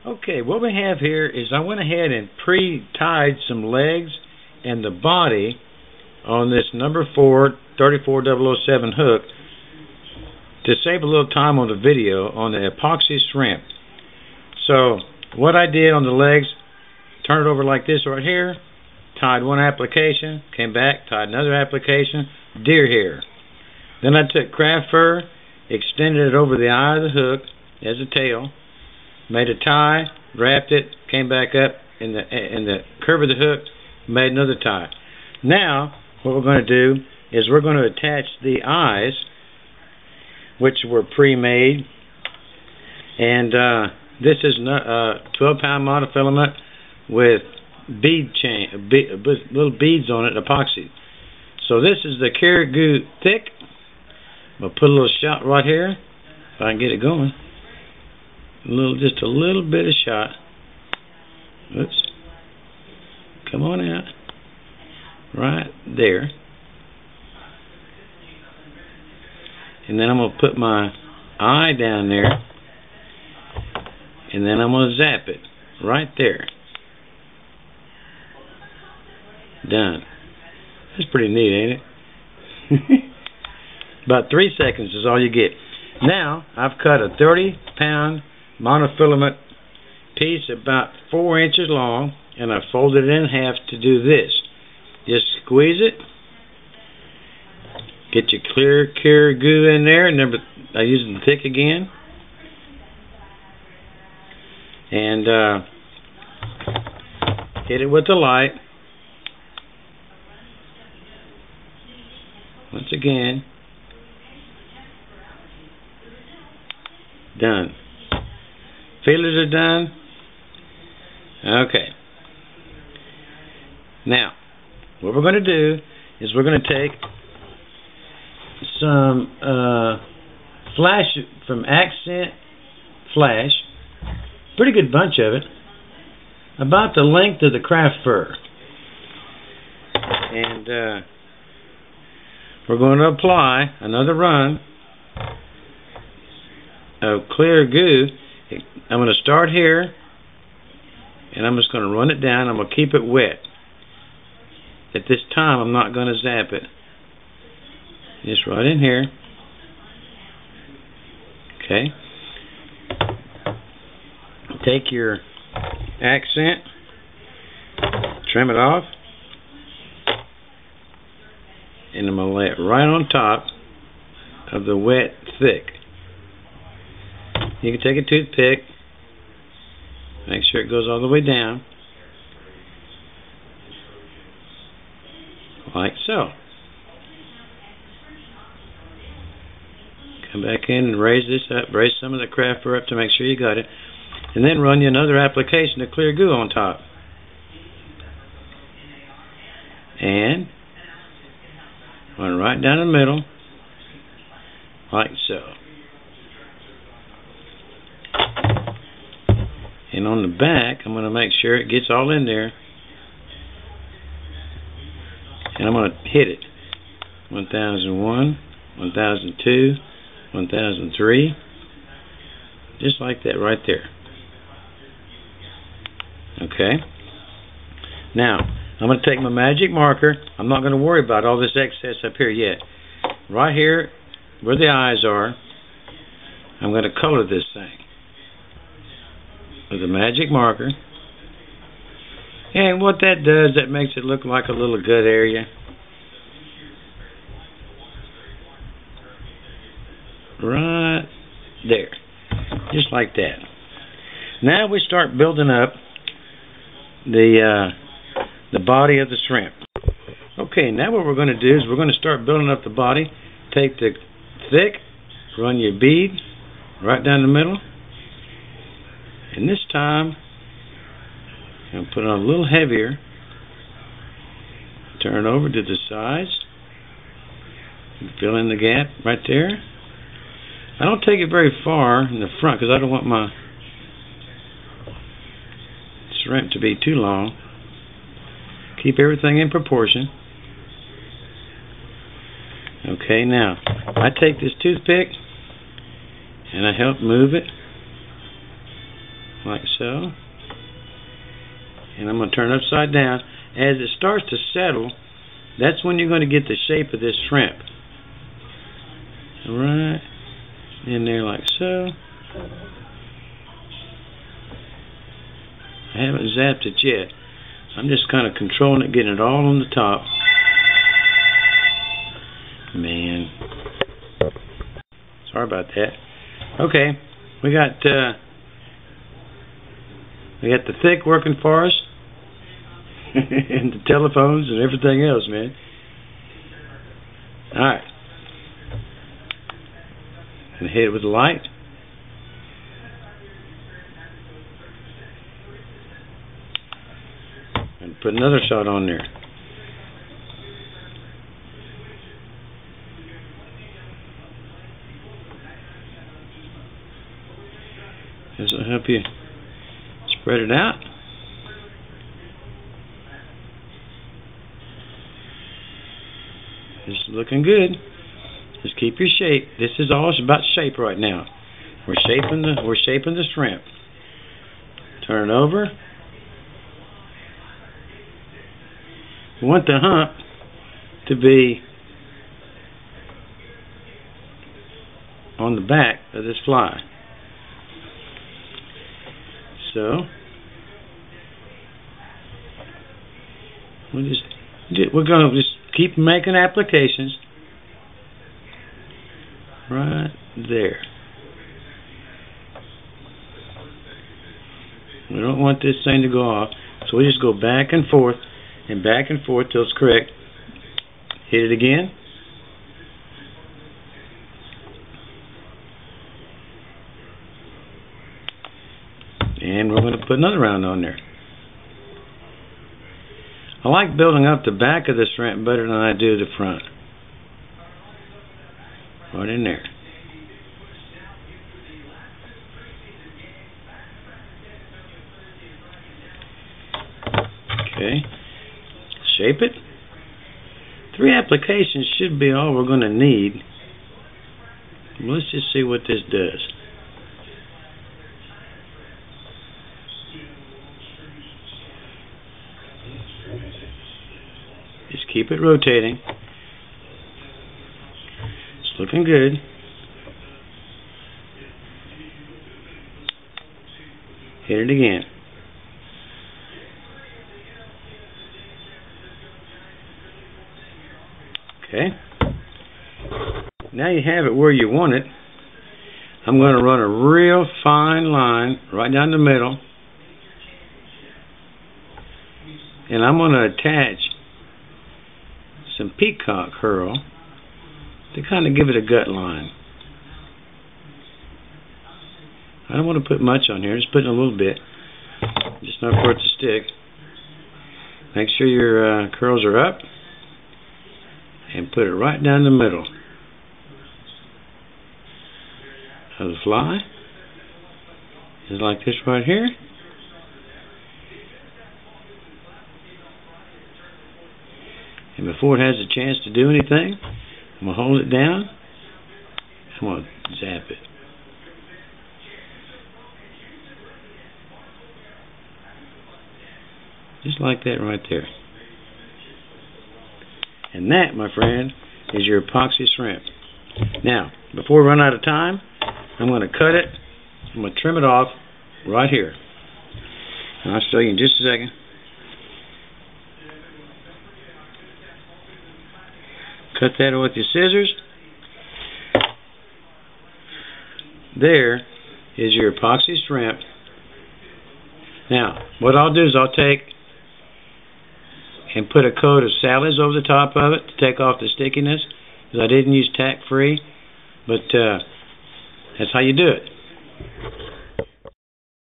Okay, what we have here is I went ahead and pre-tied some legs and the body on this number 4 34007 hook to save a little time on the video on the epoxy shrimp. So what I did on the legs, turn it over like this right here, tied one application, came back, tied another application, deer hair. Then I took craft fur, extended it over the eye of the hook as a tail, made a tie, wrapped it, came back up in the curve of the hook, made another tie. Now what we're going to do is we're going to attach the eyes, which were pre-made, and this is 12-pound monofilament with little beads on it, epoxy. So this is the Clear Goo Thick. I'll put a little shot right here if I can get it going. Just a little bit of shot. Oops. Come on out. Right there. And then I'm going to put my eye down there. And then I'm going to zap it. Right there. Done. That's pretty neat, ain't it? About 3 seconds is all you get. Now, I've cut a 30-pound monofilament piece about 4 inches long, and I folded it in half to do this. Just squeeze it. Get your Clear Cure Goo in there. And I use the thick again. And hit it with the light. Once again. Done. Feelers are done. Okay. Now, what we're going to do is we're going to take some flash from Accent Flash, pretty good bunch of it, about the length of the craft fur, and we're going to apply another run of Clear Goo. I'm going to start here, and I'm just going to run it down. I'm going to keep it wet. At this time, I'm not going to zap it. Just right in here. Okay. Take your accent, trim it off, and I'm going to lay it right on top of the wet thick. You can take a toothpick, make sure it goes all the way down, like so. Come back in and raise this up, raise some of the craft fur up to make sure you got it, and then run you another application of Clear Goo on top. And run right down the middle, like so. And on the back, I'm going to make sure it gets all in there. And I'm going to hit it. 1001, 1002, 1003. Just like that right there. Okay. Now, I'm going to take my magic marker. I'm not going to worry about all this excess up here yet. Right here, where the eyes are, I'm going to color this thing with a magic marker. And what that does, that makes it look like a little gut area. Right there. Just like that. Now we start building up the body of the shrimp. Okay, now what we're going to do is we're going to start building up the body. Take the thick, run your bead right down the middle. And this time, I'm going to put it on a little heavier. Turn over to the sides. Fill in the gap right there. I don't take it very far in the front because I don't want my shrimp to be too long. Keep everything in proportion. Okay, now I take this toothpick and I help move it like so. And I'm going to turn it upside down. As it starts to settle, that's when you're going to get the shape of this shrimp. Right in there like so. I haven't zapped it yet. I'm just kind of controlling it, getting it all on the top. Man. Sorry about that. Okay, we got the thick working for us. And the telephones and everything else, man. Alright. And hit it with the light. And put another shot on there. This will help you spread it out. This is looking good. Just keep your shape. This is all about shape right now. We're shaping the shrimp. Turn it over. We want the hump to be on the back of this fly. So we're going to just keep making applications right there. We don't want this thing to go off, so we just go back and forth till it's correct. Hit it again. And we're going to put another round on there. I like building up the back of the shrimp better than I do the front. Right in there. Okay. Shape it. 3 applications should be all we're going to need. Let's just see what this does. Just keep it rotating. It's looking good. Hit it again. Okay. Now you have it where you want it. I'm going to run a real fine line right down the middle. And I'm going to attach some peacock herl to kind of give it a gut line. I don't want to put much on here, just putting a little bit, just enough for it to stick. Make sure your curls are up and put it right down the middle of the fly, just like this right here. And before it has a chance to do anything, I'm going to hold it down. I'm going to zap it. Just like that right there. And that, my friend, is your epoxy shrimp. Now, before we run out of time, I'm going to cut it. I'm going to trim it off right here. And I'll show you in just a second. Cut that with your scissors. There is your epoxy shrimp. Now, what I'll do is I'll take and put a coat of salads over the top of it to take off the stickiness, because I didn't use tack free, but that's how you do it.